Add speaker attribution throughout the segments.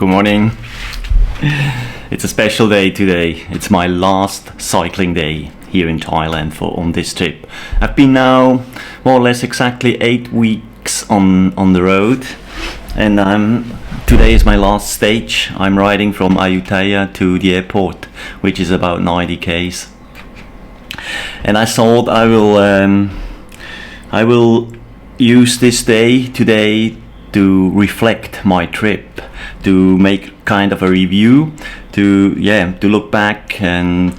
Speaker 1: Good morning. It's a special day today. It's my last cycling day here in Thailand on this trip. I've been now more or less exactly 8 weeks on the road, and today is my last stage. I'm riding from Ayutthaya to the airport, which is about 90 km. And I thought I will use this day today to reflect my trip, to make kind of a review, to look back and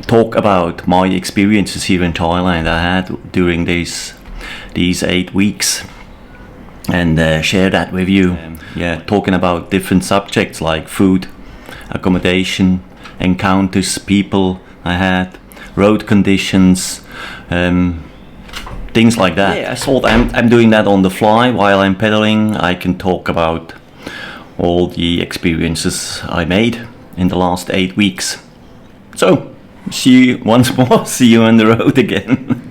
Speaker 1: talk about my experiences here in Thailand I had during these 8 weeks, and share that with you. Talking about different subjects like food, accommodation, encounters, people I had, road conditions, things like that. I thought I'm doing that on the fly while I'm pedaling. I can talk about all the experiences I made in the last 8 weeks. So, see you once more, see you on the road again.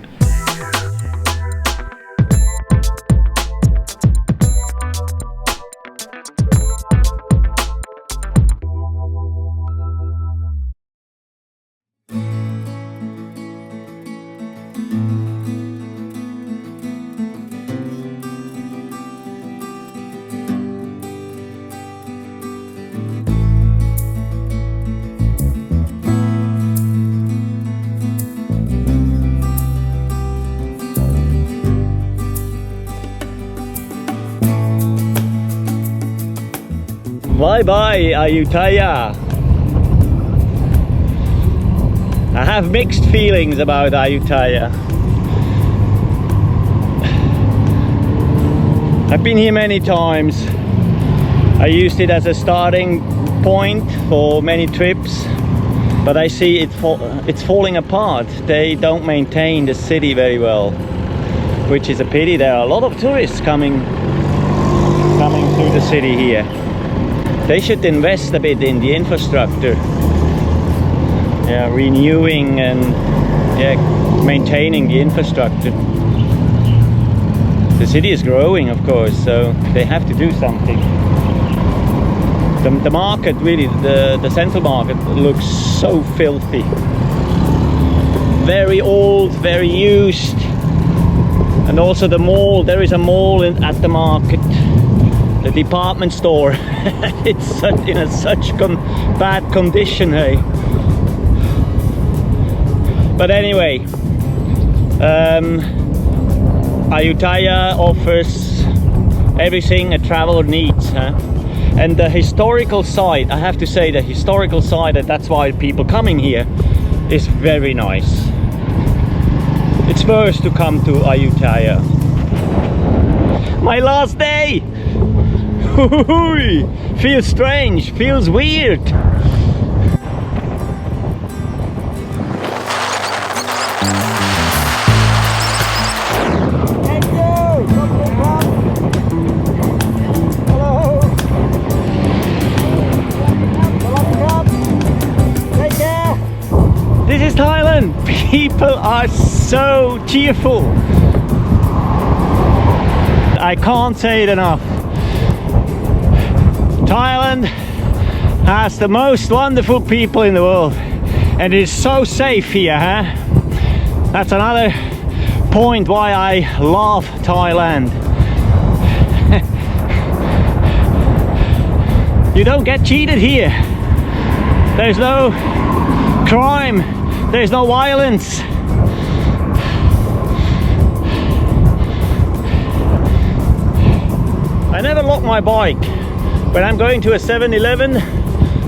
Speaker 1: Bye bye Ayutthaya. I have mixed feelings about Ayutthaya. I've been here many times. I used it as a starting point for many trips, but I see it's falling apart. They don't maintain the city very well, which is a pity. There are a lot of tourists coming through the city here. They should invest a bit in the infrastructure, renewing and maintaining the infrastructure. The city is growing, of course, so they have to do something. The market, really, the central market looks so filthy. Very old, very used. And also the mall, there is a mall at the market. The department store, it's in such bad condition, hey. But anyway, Ayutthaya offers everything a traveler needs, huh? And the historical side, I have to say, the historical side, and that's why people coming here, is very nice. It's worth to come to Ayutthaya. My last day! Feels strange, feels weird. Thank you. Hello. Take care. This is Thailand. People are so cheerful. I can't say it enough. Thailand has the most wonderful people in the world, and it is so safe here, huh? That's another point why I love Thailand. You don't get cheated here. There's no crime, there's no violence. I never lock my bike. When I'm going to a 7-Eleven,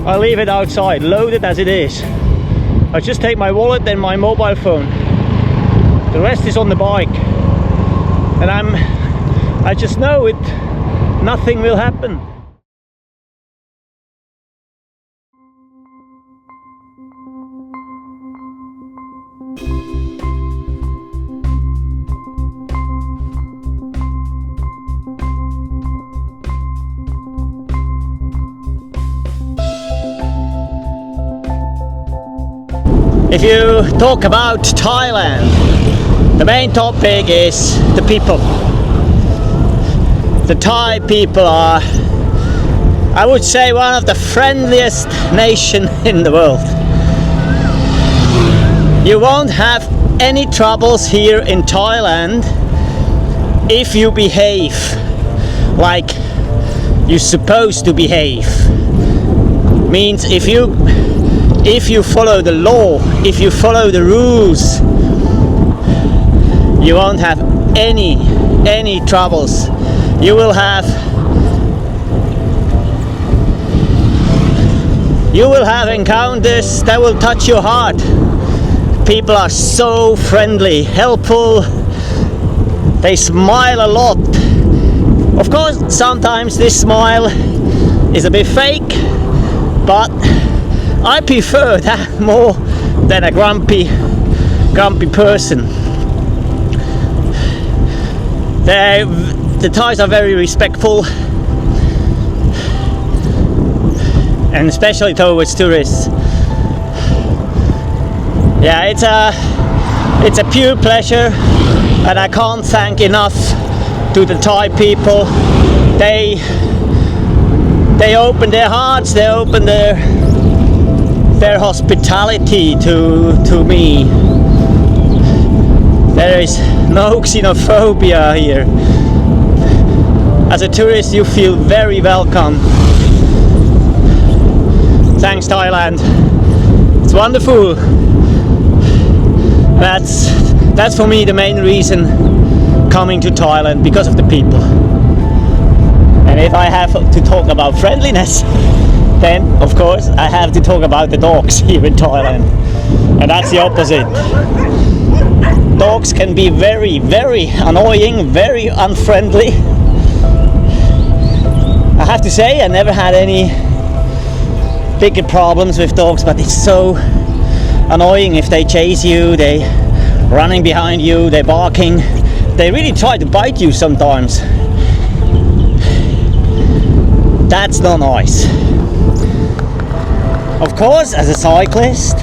Speaker 1: I leave it outside, loaded as it is. I just take my wallet and my mobile phone. The rest is on the bike. And I just know it, nothing will happen. If you talk about Thailand, the main topic is the people. The Thai people are
Speaker 2: I would say one of the friendliest nation in the world. You won't have any troubles here in Thailand if you behave like you're supposed to behave. Means if you follow the law, if you follow the rules, you won't have any troubles. You will have encounters that will touch your heart. People are so friendly, helpful. They smile a lot. Of course, sometimes this smile is a bit fake, but I prefer that more than a grumpy person. The Thais are very respectful, and especially towards tourists. Yeah, it's a pure pleasure, and I can't thank enough to the Thai people. They open their hearts, they open their hospitality to me. There is no xenophobia here. As a tourist, you feel very welcome. Thanks, Thailand. It's wonderful. That's for me the main reason coming to Thailand, because of the people. And if I have to talk about friendliness, then of course I have to talk about the dogs here in Thailand. And that's the opposite. Dogs can be very, very annoying, very unfriendly. I have to say I never had any bigger problems with dogs, but it's so annoying if they chase you, they running behind you, they're barking. They really try to bite you sometimes. That's not nice. Of course, as a cyclist,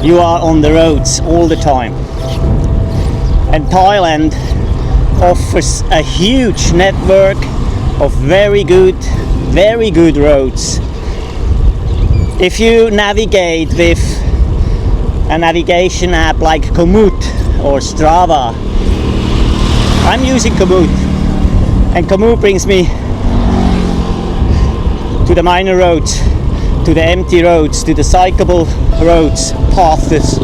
Speaker 2: you are on the roads all the time. And Thailand offers a huge network of very good roads. If you navigate with a navigation app like Komoot or Strava, I'm using Komoot, and Komoot brings me to the minor roads, to the empty roads, to the cyclable roads, paths.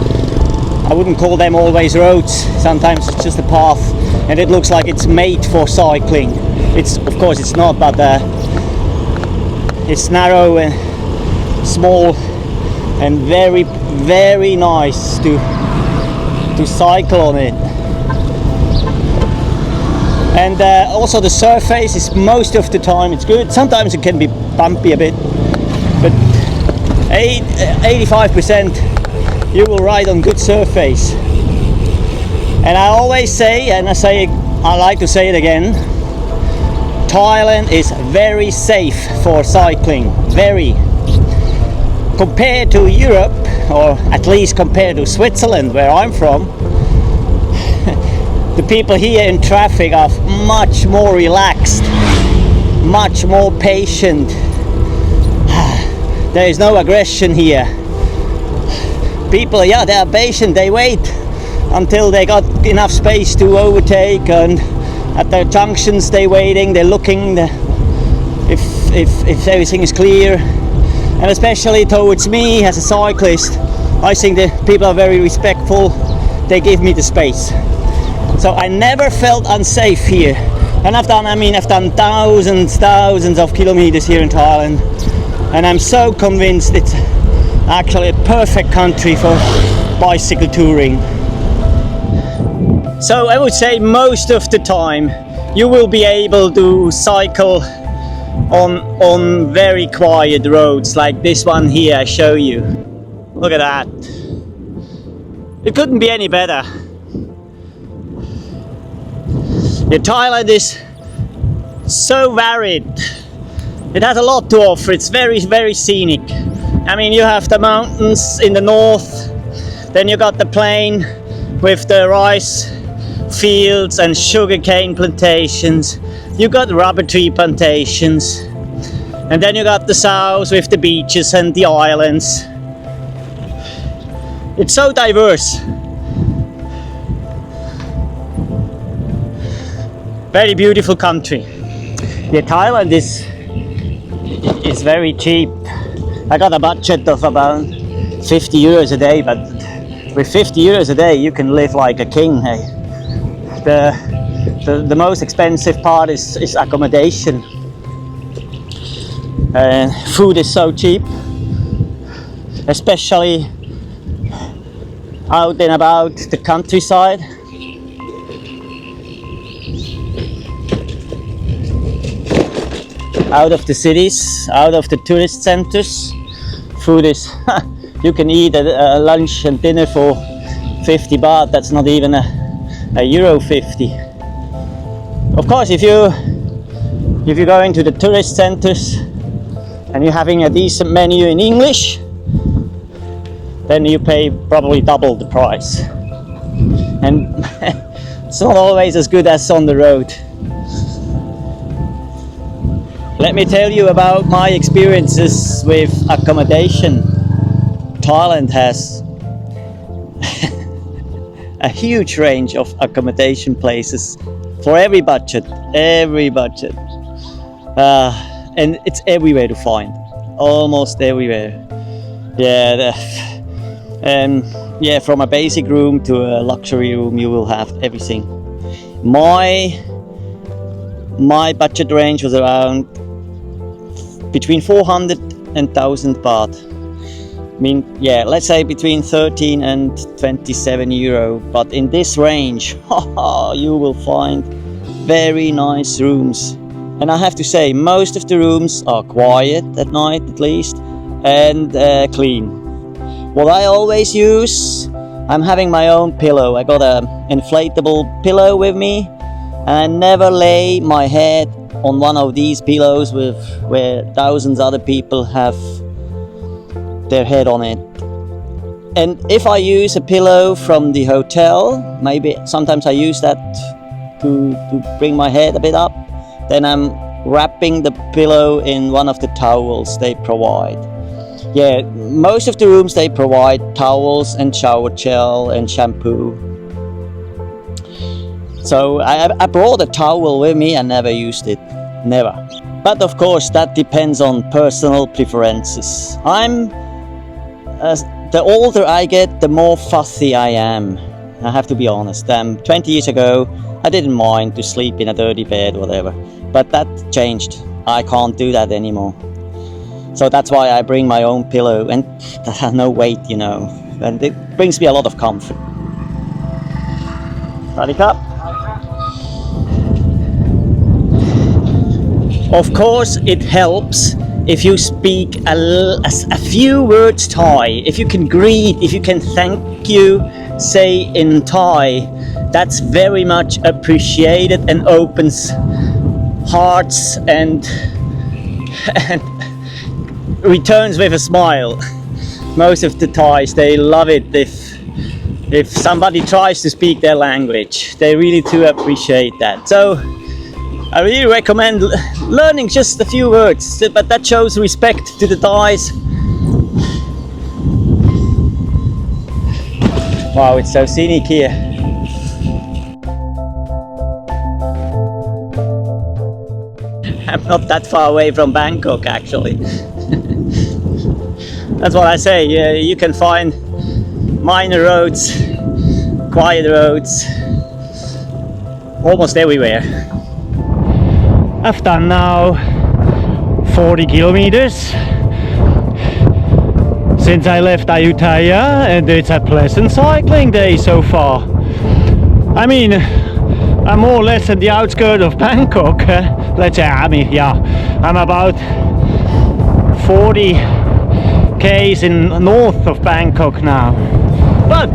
Speaker 2: I wouldn't call them always roads, sometimes it's just a path, and it looks like it's made for cycling. Of course it's not, but it's narrow and small and very, very nice to cycle on it. And also the surface is, most of the time it's good. Sometimes it can be bumpy a bit, but 85% you will ride on good surface. And I always say, and I like to say it again, Thailand is very safe for cycling, very. Compared to Europe, or at least compared to Switzerland, where I'm from, the people here in traffic are much more relaxed, much more patient. There is no aggression here. People, yeah, they are patient, they wait until they got enough space to overtake, and at the junctions they're waiting, they're looking if everything is clear. And especially towards me as a cyclist, I think the people are very respectful. They give me the space. So I never felt unsafe here. And I've done thousands of kilometers here in Thailand. And I'm so convinced it's actually a perfect country for bicycle touring. So I would say most of the time you will be able to cycle on very quiet roads like this one here I show you. Look at that. It couldn't be any better. Yeah, Thailand is so varied. It has a lot to offer. It's very, very scenic. I mean, you have the mountains in the north, then you got the plain with the rice fields and sugarcane plantations. You got rubber tree plantations. And then you got the south with the beaches and the islands. It's so diverse. Very beautiful country. Yeah, Thailand is very cheap. I got a budget of about 50 euros a day, but with 50 euros a day you can live like a king. Hey? The most expensive part is accommodation. And food is so cheap, especially out and about the countryside. Out of the cities, out of the tourist centers. Food is, you can eat a lunch and dinner for 50 baht, that's not even a euro 50. Of course, if you go into the tourist centers and you're having a decent menu in English, then you pay probably double the price. And it's not always as good as on the road. Let me tell you about my experiences with accommodation. Thailand has a huge range of accommodation places for every budget, and it's everywhere to find, almost everywhere. Yeah, from a basic room to a luxury room, you will have everything. My budget range was around between 400 and 1000 baht. I mean, yeah, let's say between 13 and 27 euro. But in this range, you will find very nice rooms. And I have to say, most of the rooms are quiet at night, at least, and clean. What I always use, I'm having my own pillow. I got an inflatable pillow with me, and I never lay my head on one of these pillows where thousands other people have their head on it. And if I use a pillow from the hotel, maybe sometimes I use that to bring my head a bit up, then I'm wrapping the pillow in one of the towels they provide. Yeah, most of the rooms they provide towels and shower gel and shampoo. So I brought a towel with me and never used it, never. But of course that depends on personal preferences. The older I get, the more fussy I am. I have to be honest. 20 years ago, I didn't mind to sleep in a dirty bed, whatever. But that changed. I can't do that anymore. So that's why I bring my own pillow, and that has no weight, you know. And it brings me a lot of comfort. Radhika? Of course, it helps if you speak a few words Thai. If you can greet, if you can thank you, say in Thai, that's very much appreciated and opens hearts and returns with a smile. Most of the Thais, they love it if somebody tries to speak their language. They really do appreciate that. So I really recommend learning just a few words, but that shows respect to the Thais. Wow, it's so scenic here. I'm not that far away from Bangkok, actually. That's what I say. You can find minor roads, quiet roads, almost everywhere. I've done now 40 kilometers since I left Ayutthaya, and it's a pleasant cycling day so far. I mean, I'm more or less at the outskirts of Bangkok. Let's say, I'm about 40 k's in north of Bangkok now, but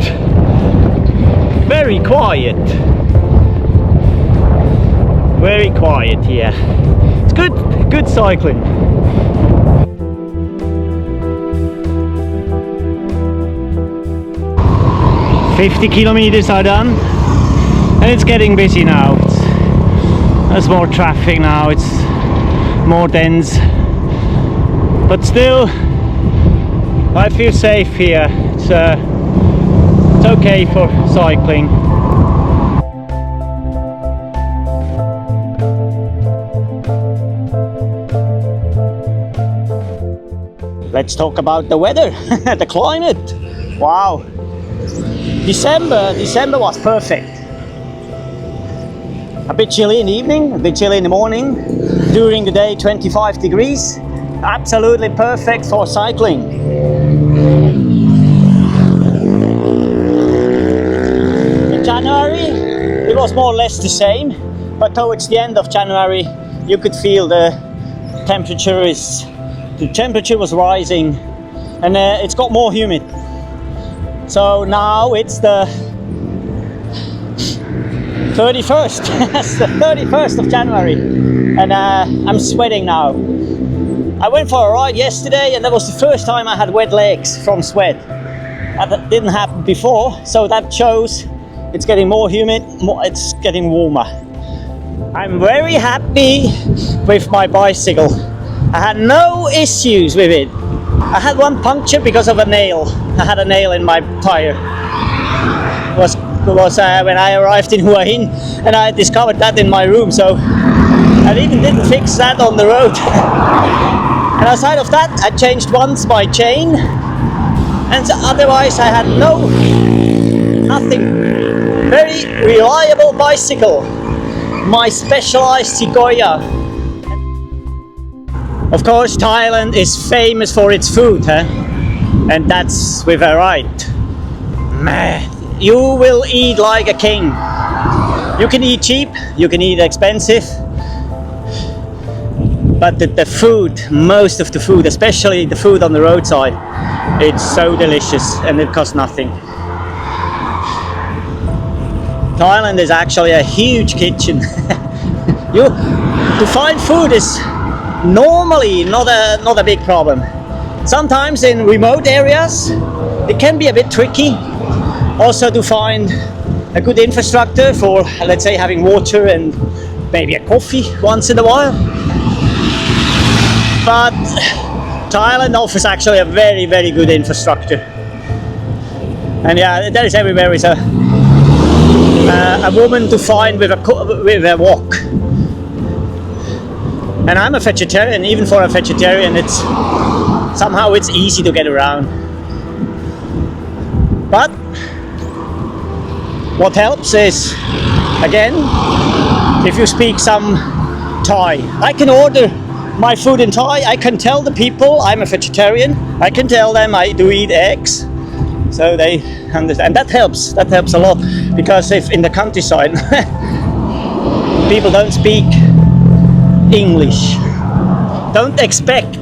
Speaker 2: very quiet. Very quiet here. It's good cycling. "50 kilometers are done, and it's getting busy now. There's more traffic now. It's more dense. but still I feel safe here. It's okay for cycling. Let's talk about the weather, the climate. Wow. December was perfect. A bit chilly in the evening, a bit chilly in the morning. During the day, 25 degrees. Absolutely perfect for cycling. In January, it was more or less the same, but towards the end of January, you could feel the temperature was rising, and it's got more humid. So now it's the 31st. That's the 31st of January, and I'm sweating now. I went for a ride yesterday, and that was the first time I had wet legs from sweat. That didn't happen before, so that shows it's getting more humid, it's getting warmer. I'm very happy with my bicycle. I had no issues with it. I had one puncture because of a nail. I had a nail in my tire. It was when I arrived in Hua Hin, and I discovered that in my room, so I even didn't fix that on the road. And aside of that, I changed once my chain, and otherwise I had nothing. Very reliable bicycle. My Specialized Sequoia. Of course, Thailand is famous for its food, and that's with a right. Man, you will eat like a king. You can eat cheap, you can eat expensive, but the food, most of the food, especially the food on the roadside, it's so delicious and it costs nothing. Thailand is actually a huge kitchen. To find food is normally not a big problem. Sometimes in remote areas it can be a bit tricky also to find a good infrastructure for, let's say, having water and maybe a coffee once in a while. But Thailand offers actually a very, very good infrastructure. And yeah, there is everywhere is a woman to find with a wok. And I'm a vegetarian. Even for a vegetarian, it's easy to get around. But what helps is, again, if you speak some Thai. I can order my food in Thai. I can tell the people I'm a vegetarian. I can tell them I do eat eggs, so they understand. And that helps a lot, because if in the countryside people don't speak English, don't expect,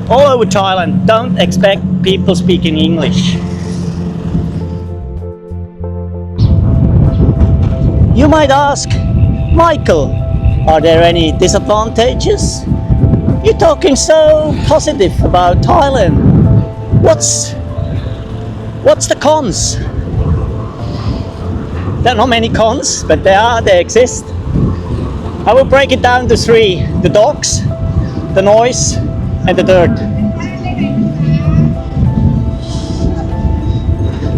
Speaker 2: all over Thailand, don't expect people speaking English. You might ask, Michael, are there any disadvantages? You're talking so positive about Thailand. What's the cons? There are not many cons, but they exist. I will break it down to three: the dogs, the noise, and the dirt.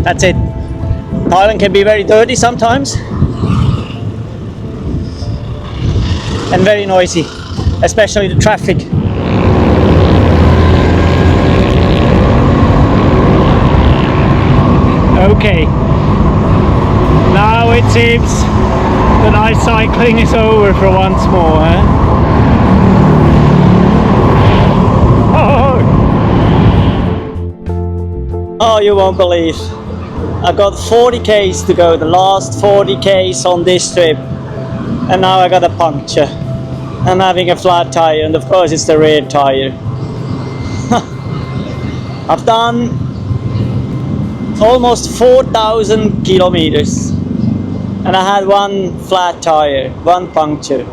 Speaker 2: That's it. Thailand can be very dirty sometimes and very noisy, especially the traffic. Okay, now it seems the night cycling is over for once more, Oh, you won't believe. I got 40 k's to go, the last 40 k's on this trip, and now I got a puncture. I'm having a flat tire, and of course it's the rear tire. I've done almost 4,000 kilometers, and I had one flat tire, one puncture.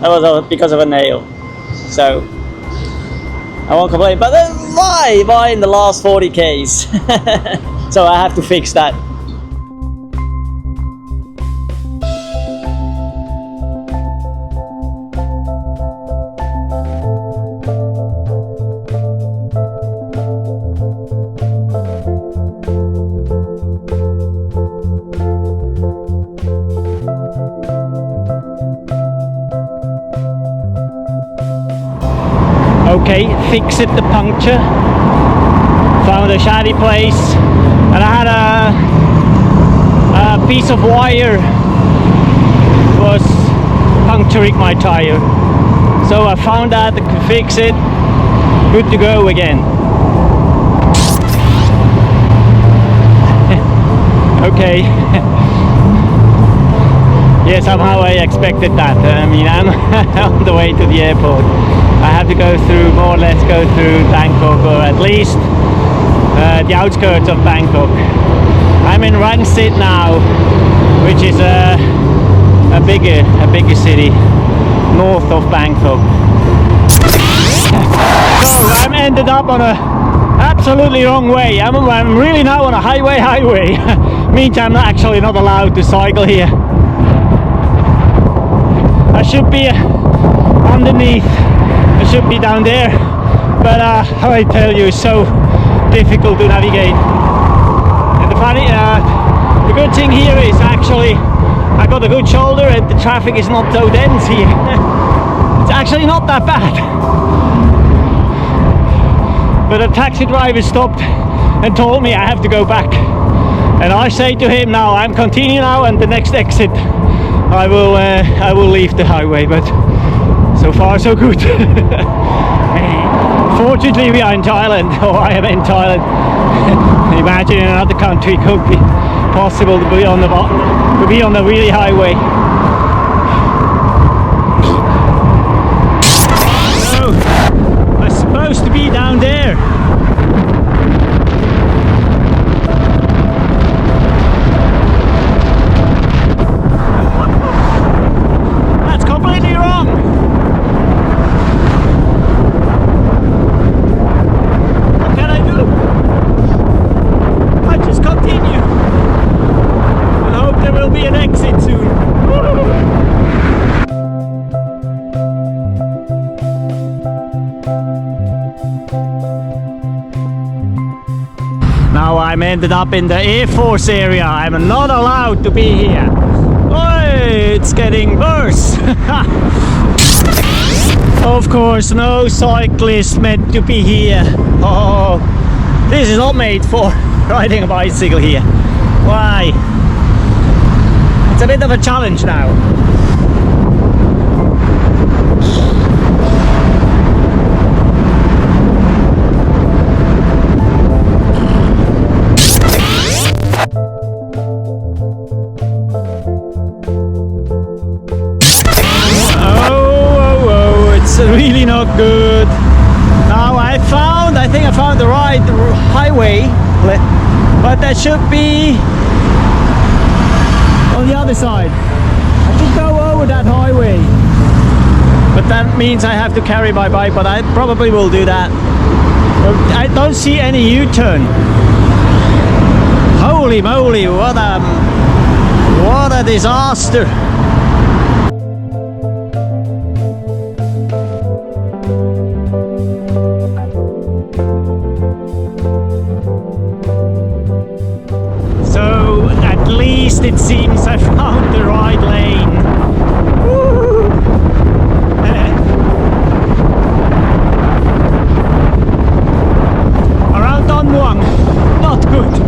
Speaker 2: That was because of a nail. So I won't complain. But then why in the last 40 k's? So I have to fix that. Okay, fixed the puncture. Found a shady place, and I had a piece of wire was puncturing my tire. So I found that, I could fix it. Good to go again. Okay. Yeah, somehow I expected that. I mean, I'm on the way to the airport. I have to go through, more or less go through Bangkok, or at least the outskirts of Bangkok. I'm in Rangsit now, which is a bigger city north of Bangkok. So I'm ended up on a absolutely wrong way. I'm really now on a highway. Means I'm actually not allowed to cycle here. I should be underneath. I should be down there. But I tell you, it's so difficult to navigate. And the good thing here is actually I got a good shoulder and the traffic is not so dense here. It's actually not that bad. But a taxi driver stopped and told me I have to go back. And I say to him now, I'm continuing now, and the next exit I will leave the highway. But so far so good. Fortunately we are in Thailand, or I am in Thailand. Imagine in another country it could be possible to be on the really highway. So I'm supposed to be down there. That's completely wrong. What can I do? I just continue. I hope there will be an exit soon. Now I'm ended up in the Air Force area. I'm not allowed to be here. Oh, it's getting worse. Of course, no cyclist meant to be here. Oh, this is not made for riding a bicycle here. Why? It's a bit of a challenge now. Oh, it's really not good. Now I think I found the right highway, but that should be on the other side. I should go over that highway, but that means I have to carry my bike, but I probably will do that. I don't see any U-turn. Holy moly, what a disaster. So at least it seems I found the right lane. Woo! Around Don Muang, not good.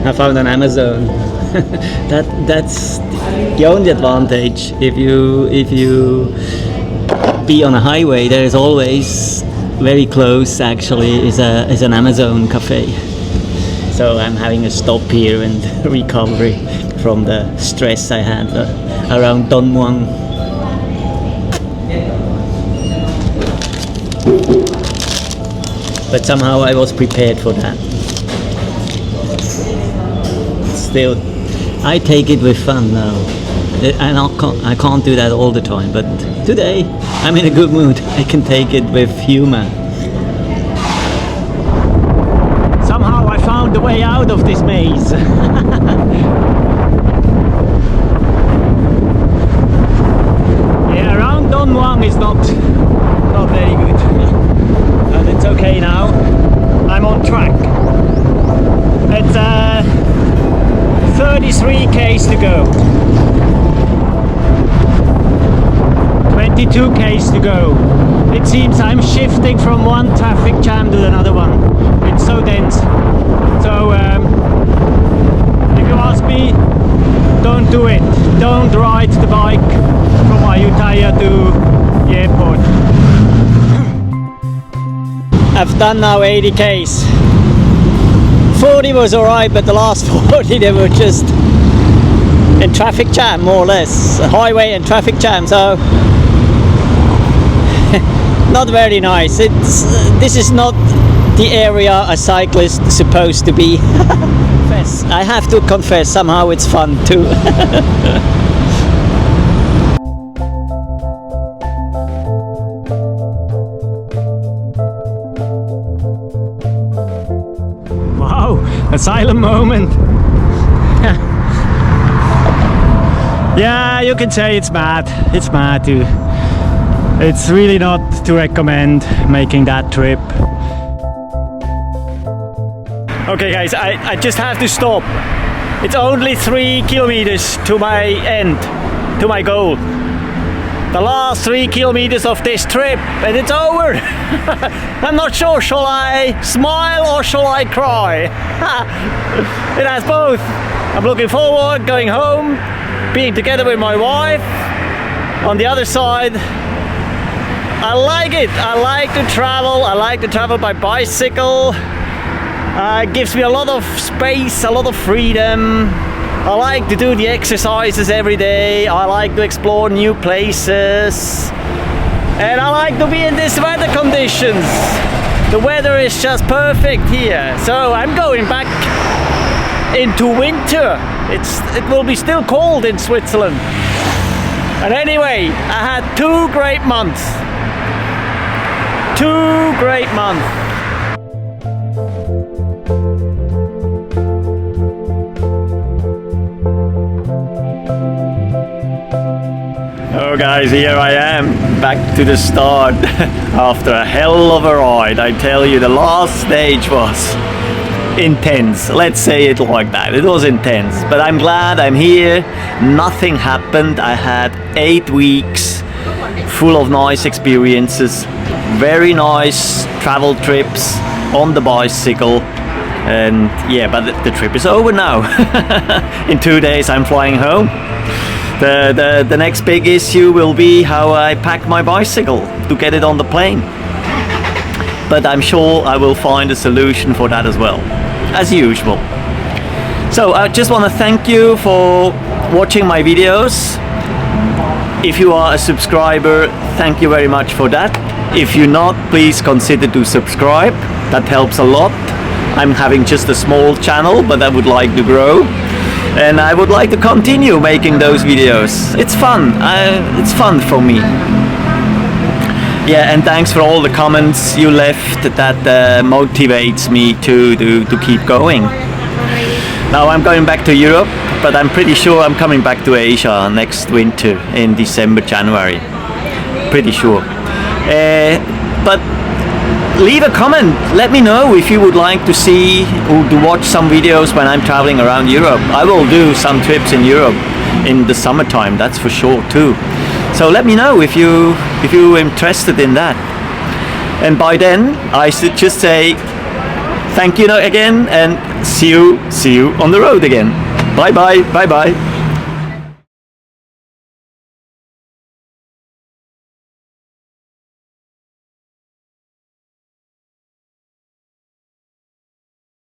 Speaker 2: I found an Amazon. That's the only advantage. If you be on a highway, there is always very close. Actually, is an Amazon cafe. So I'm having a stop here and recovery from the stress I had around Don Muang. But somehow I was prepared for that. Still, I take it with fun now. I can't do that all the time, but today I'm in a good mood. I can take it with humor. Somehow I found the way out of this maze. Yeah, around Don Muang is not very good. But it's okay now. I'm on track. It's 30 23 k's to go. 22 k's to go. It seems I'm shifting from one traffic jam to another one. It's so dense. So if you ask me, don't do it. Don't ride the bike from Ayutthaya to the airport. I've done now 80 k's. 40 was alright, but the last 40 they were just in traffic jam, more or less. A highway and traffic jam, so not very nice. This is not the area a cyclist is supposed to be. I have to confess, somehow it's fun too. Wow, a silent moment. Yeah, you can say it's mad. It's mad too. It's really not to recommend making that trip. Okay guys, I just have to stop. It's only 3 kilometers to my end, to my goal. The last 3 kilometers of this trip and it's over. I'm not sure, shall I smile or shall I cry? It has both. I'm looking forward, going home, being together with my wife. On the other side, I like it. I like to travel. I like to travel by bicycle. It gives me a lot of space, a lot of freedom. I like to do the exercises every day. I like to explore new places. And I like to be in these weather conditions. The weather is just perfect here. So I'm going back into winter. It will be still cold in Switzerland. And anyway, I had 2 great months. 2 great months. Oh guys, here I am, back to the start after a hell of a ride. I tell you, the last stage was intense. Let's say it like that. It was intense, but I'm glad I'm here. Nothing happened. I had 8 weeks full of nice experiences, very nice travel trips on the bicycle. And yeah, but the trip is over now. In 2 days I'm flying home. The next big issue will be how I pack my bicycle to get it on the plane. But I'm sure I will find a solution for that as well, as usual. So I just want to thank you for watching my videos. If you are a subscriber, thank you very much for that. If you're not, please consider to subscribe. That helps a lot. I'm having just a small channel, but I would like to grow. And I would like to continue making those videos. It's fun. It's fun for me. Yeah, and thanks for all the comments you left. That motivates me to keep going. Now I'm going back to Europe, but I'm pretty sure I'm coming back to Asia next winter in December, January. Pretty sure. But leave a comment. Let me know if you would like to see or to watch some videos when I'm traveling around Europe. I will do some trips in Europe in the summertime, that's for sure too. So let me know if you're interested in that. And by then I should just say thank you again and see you on the road again. Bye bye.